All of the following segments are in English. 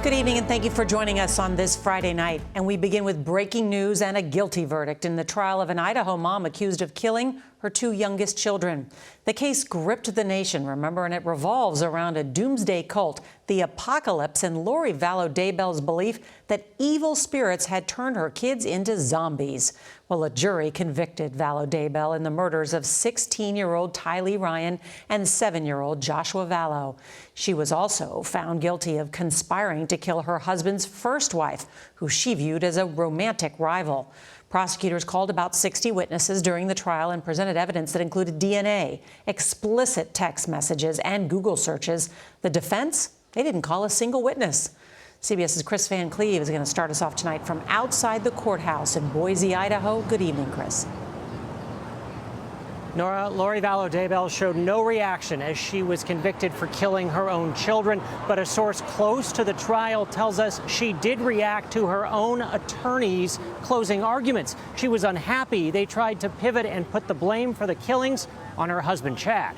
Good evening and thank you for joining us on this Friday night. And we begin with breaking news and a guilty verdict in the trial of an Idaho mom accused of killing her two youngest children. The case gripped the nation, remember, and it revolves around a doomsday cult, the apocalypse, and Lori Vallow Daybell's belief that evil spirits had turned her kids into zombies. Well, a jury convicted Vallow Daybell in the murders of 16-year-old Tylee Ryan and 7-year-old Joshua Vallow. She was also found guilty of conspiring to kill her husband's first wife, who she viewed as a romantic rival. Prosecutors called about 60 witnesses during the trial and presented evidence that included DNA, explicit text messages, and Google searches. The defense, they didn't call a single witness. CBS's Kris Van Cleave is going to start us off tonight from outside the courthouse in Boise, Idaho. Good evening, Kris. Norah, Lori Vallow Daybell showed no reaction as she was convicted for killing her own children, but a source close to the trial tells us she did react to her own attorney's closing arguments. She was unhappy they tried to pivot and put the blame for the killings on her husband, Chad.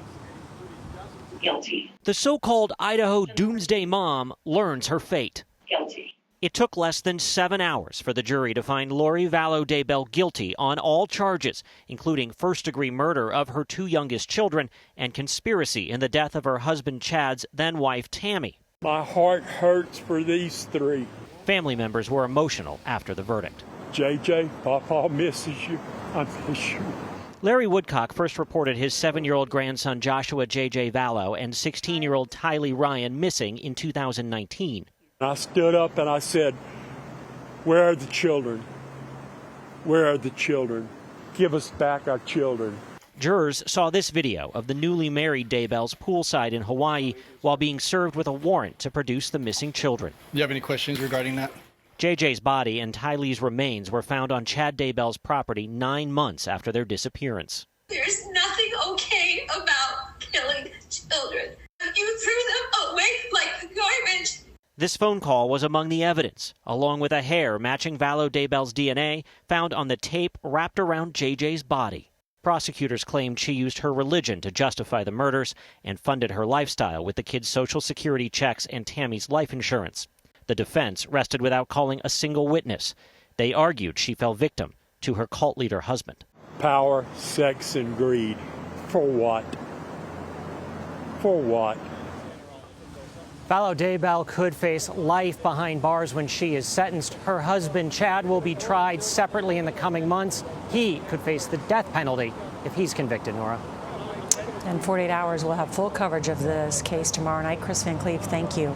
Guilty. The so-called Idaho doomsday mom learns her fate. Guilty. It took less than 7 hours for the jury to find Lori Vallow Daybell guilty on all charges, including first-degree murder of her two youngest children and conspiracy in the death of her husband Chad's then-wife Tammy. My heart hurts for these three. Family members were emotional after the verdict. JJ, Papa misses you. I miss you. Larry Woodcock first reported his 7-year-old grandson Joshua J.J. Vallow and 16-year-old Tylee Ryan missing in 2019. I stood up and I said, "Where are the children? Where are the children? Give us back our children." Jurors saw this video of the newly married Daybells poolside in Hawaii while being served with a warrant to produce the missing children. Do you have any questions regarding that? JJ's body and Tylee's remains were found on Chad Daybell's property 9 months after their disappearance. There's nothing okay about killing children. You threw them away like garbage. This phone call was among the evidence, along with a hair matching Vallow Daybell's DNA found on the tape wrapped around JJ's body. Prosecutors claimed she used her religion to justify the murders and funded her lifestyle with the kids' Social Security checks and Tammy's life insurance. The defense rested without calling a single witness. They argued she fell victim to her cult leader husband. Power, sex, and greed. For what? For what? Vallow Daybell could face life behind bars when she is sentenced. Her husband, Chad, will be tried separately in the coming months. He could face the death penalty if he's convicted, Norah. In 48 hours, we'll have full coverage of this case tomorrow night. Kris Van Cleave, thank you.